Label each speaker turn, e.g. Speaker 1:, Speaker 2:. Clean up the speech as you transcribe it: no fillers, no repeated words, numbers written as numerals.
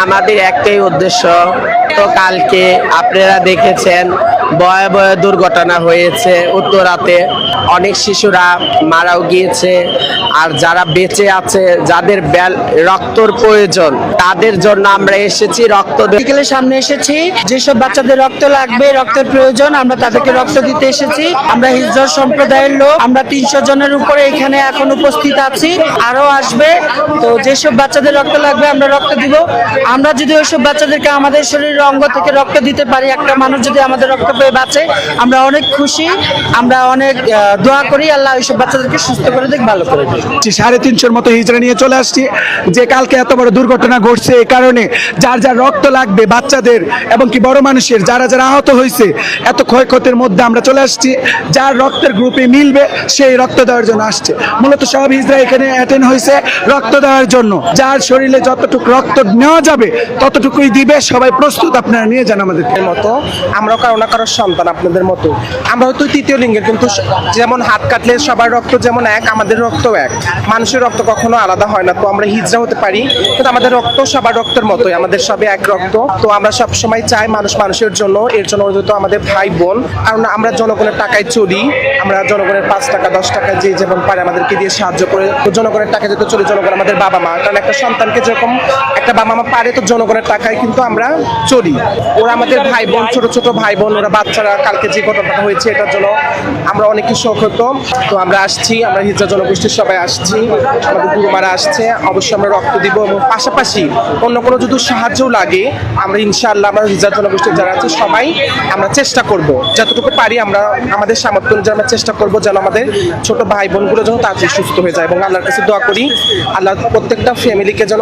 Speaker 1: আমাদের একটাই উদ্দেশ্য। তো কালকে আপনারা দেখেছেন ভয়াবহ দুর্ঘটনা হয়েছে উত্তরাতে, অনেক শিশুরা মারাও গিয়েছে। আর যারা বেঁচে আছে, যাদের রক্তর প্রয়োজন, তাদের জন্য আমরা এসেছি রক্ত
Speaker 2: মেডিকেলের সামনে এসেছি। যেসব বাচ্চাদের রক্ত লাগবে, রক্তের প্রয়োজন, আমরা তাদেরকে রক্ত দিতে এসেছি। আমরা হিজড়া সম্প্রদায়ের লোক, আমরা 300 জনের উপরে এখানে এখন উপস্থিত আছি, আরো আসবে। তো যেসব বাচ্চাদের রক্ত লাগবে আমরা রক্ত দিব। আমরা যদি ওইসব বাচ্চাদেরকে আমাদের শরীরের অঙ্গ থেকে রক্ত দিতে পারি, একটা মানুষ যদি আমাদের রক্ত পেয়ে বাঁচে, আমরা অনেক খুশি। আমরা অনেক দোয়া করি আল্লাহ ওইসব বাচ্চাদেরকে সুস্থ করে দিক, ভালো করে দিক।
Speaker 3: 350 মতো হিজড়া নিয়ে চলে আসছি। যে কালকে এত বড় দুর্ঘটনা ঘটছে, এই কারণে যার যার রক্ত লাগবে, বাচ্চাদের এবং কি বড় মানুষের, যারা যারা আহত হয়েছে, এত ক্ষয়ক্ষতির মধ্যে আমরা চলে আসছি। যার রক্তের গ্রুপে মিলবে সেই রক্ত দেওয়ার জন্য আসছে। মূলত সব হিজড়া এখানে অ্যাটেন্ড হয়েছে রক্ত দেওয়ার জন্য। যার শরীরে যতটুকু রক্ত নেওয়া যাবে ততটুকুই দিবে। সবাই প্রস্তুত, আপনারা নিয়ে যান আমাদের
Speaker 4: মতো। আমরাও কারো না কারোর সন্তান আপনাদের মতো। আমরা হয়তো তৃতীয় লিঙ্গের, কিন্তু যেমন হাত কাটলে সবার রক্ত যেমন এক, আমাদের রক্ত এক। মানুষের রক্ত কখনো আলাদা হয় না। তো আমরা হিজড়া হতে পারি, কিন্তু আমাদের রক্ত সবার রক্তের মতোই, আমাদের সবে এক রক্ত। তো আমরা সব সময় চাই মানুষ মানুষের জন্য, এর জন্য যেহেতু আমাদের ভাই বোন। কারণ আমরা জনগণের টাকায় চলি, আমরা জনগণের 5 টাকা 10 টাকা যে যেমন পারে আমাদেরকে দিয়ে সাহায্য করে। তো জনগণের টাকা যেহেতু চলি, জনগণ আমাদের বাবা মা। কারণ একটা সন্তানকে যেরকম একটা বাবা মা পারে, তো জনগণের টাকায় কিন্তু আমরা চলি। ওরা আমাদের ভাই বোন, ছোট ছোট ভাই বোন, ওরা বাচ্চারা। কালকে যে ঘটনাটা হয়েছে এটার জন্য আমরা অনেকই শোক হতো। তো আমরা আসছি, আমরা হিজড়া জনগোষ্ঠীর সবাই আসছি, আমাদের গুরুমারা আসছে। অবশ্যই আমরা রক্ত দিব, এবং পাশাপাশি অন্য কোনো যদি সাহায্যও লাগে, আমরা ইনশাআল্লাহ আমরা হিজড়া জনগোষ্ঠীর যারা আছে সবাই আমরা চেষ্টা করব, যতটুকু পারি আমরা আমাদের সামর্থ্য অনুযায়ী আমরা চেষ্টা করব যেন আমাদের ছোট ভাই বোনগুলো যেন তাড়াতাড়ি সুস্থ হয়ে যায়। এবং আল্লাহর কাছে দোয়া করি আল্লাহ প্রত্যেকটা ফ্যামিলিকে যেন